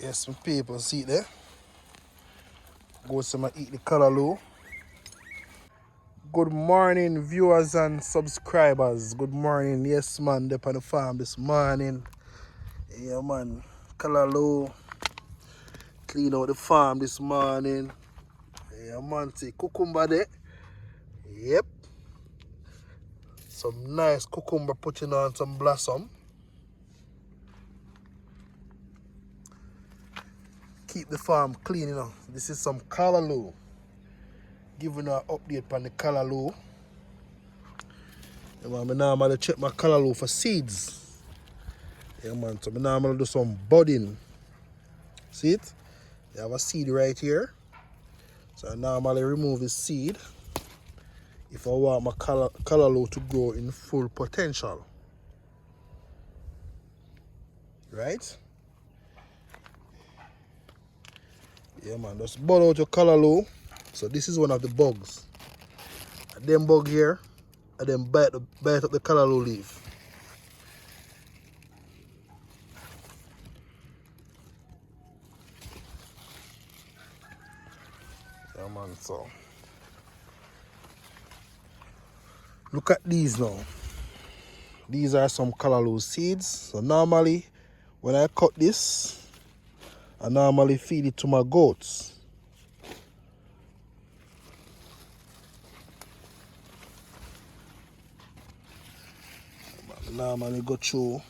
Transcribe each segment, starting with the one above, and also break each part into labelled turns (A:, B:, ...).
A: Yes, my people, see it there? Go some eat the Callaloo. Good morning, viewers and subscribers. Good morning. Yes, man, they're on the farm this morning. Yeah, man. Callaloo. Clean out the farm this morning. Yeah, man. See, cucumber there. Yep. Some nice cucumber putting on some blossom. Keep the farm clean, you know. This is some Callaloo. Giving an update on the Callaloo. Yeah, man, I normally check my Callaloo for seeds. Yeah, man, so I normally do some budding. See it? You have a seed right here. So I normally remove the seed if I want my Callaloo to grow in full potential. Right? Yeah, man, just bud out your Callaloo. So this is one of the bugs. And them bug here, and then bite up the Callaloo leaf. Yeah, man, so look at these now. These are some Callaloo seeds. So normally, when I cut this, I normally feed it to my goats. I normally go through,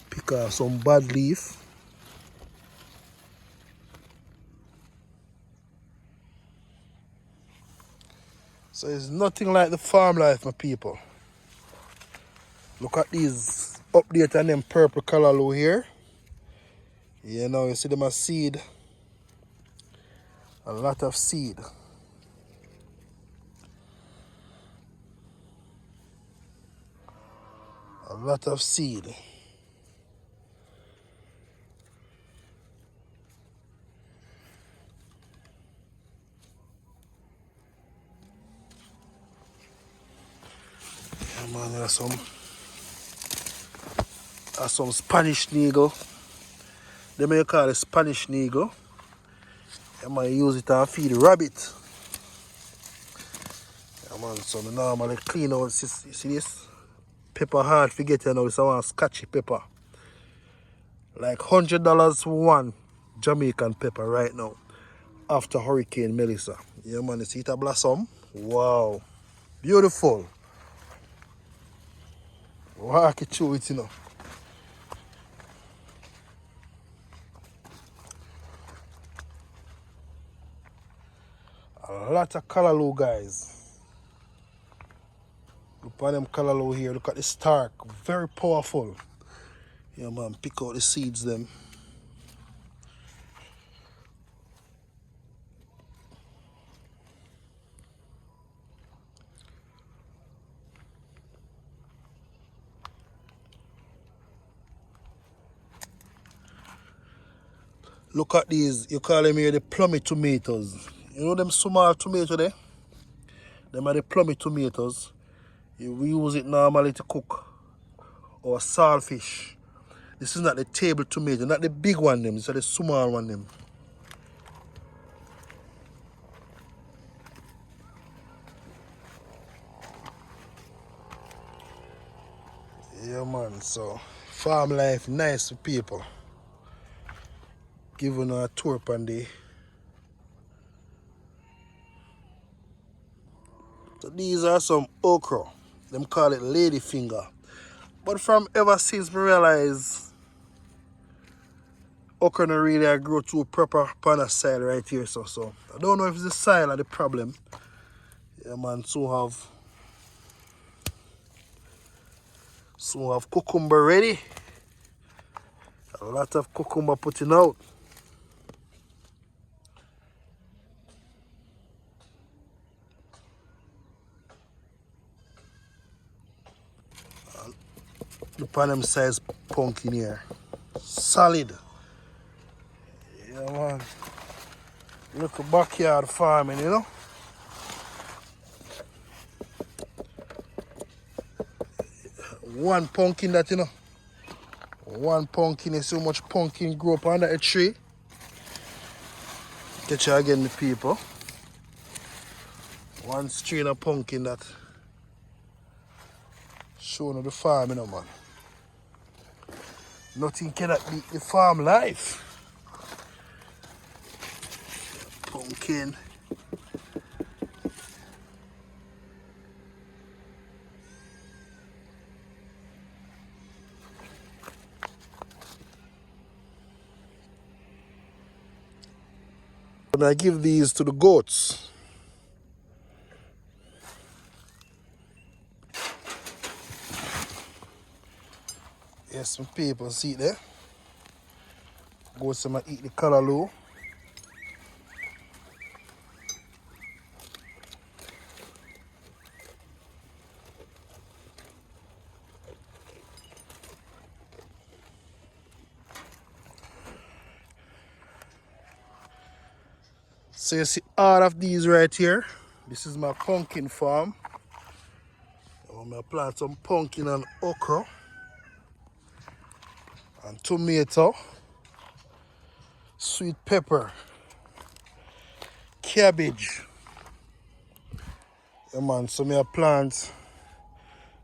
A: pick off some bad leaf. So it's nothing like the farm life, my people. Look at these update on them purple Callaloo here. Yeah, now you see them as seed. A lot of seed. A lot of seed. Yeah, man, there's some Spanish needle. They may call it Spanish needle. I might use it and feed the rabbit. Yeah, man, so I normally clean out, you see this? Pepper hard to get, you know, it's a one scotchy pepper. Like $100 for one Jamaican pepper right now. After Hurricane Melissa. Yeah, man, you see it a blossom? Wow. Beautiful. Walk it through it, you know. A lot of Callaloo, guys. Look at them Callaloo here. Look at the stalk. Very powerful. Yeah, man. Pick out the seeds, them. Look at these. You call them here the plummy tomatoes. You know them small tomatoes there? Them are the plummy tomatoes. We use it normally to cook or saltfish. This is not the table tomato, not the big one them. These are the small one them. Yeah, man. So farm life nice for people. Giving a tour upon the. So these are some okra. Them call it lady finger. But from ever since me realize okra not really grow too proper upon a soil right here. So I don't know if it's the soil or the problem. Yeah, man, soon have cucumber ready. A lot of cucumber putting out. Look at them size pumpkin here. Solid. Yeah, man. Little backyard farming, you know. One pumpkin that, you know. One pumpkin, you see how much pumpkin grow up under a tree. Get you again, the people. One strain of pumpkin that showing the farm, you know, man. Nothing cannot beat the farm life. Pumpkin. And I give these to the goats. Yes, some people see it there. Goats might eat the callaloo. So you see all of these right here. This is my pumpkin farm. I'm going to plant some pumpkin and okra and tomato, sweet pepper, cabbage. Yeah, man, so I plant.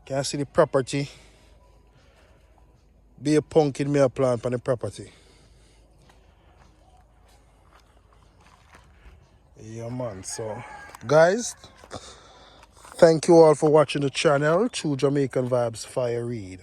A: Can you see the property? Be a pumpkin me plant on the property. Yeah, man, so guys, thank you all for watching the channel. True Jamaican Vibes Fire Read.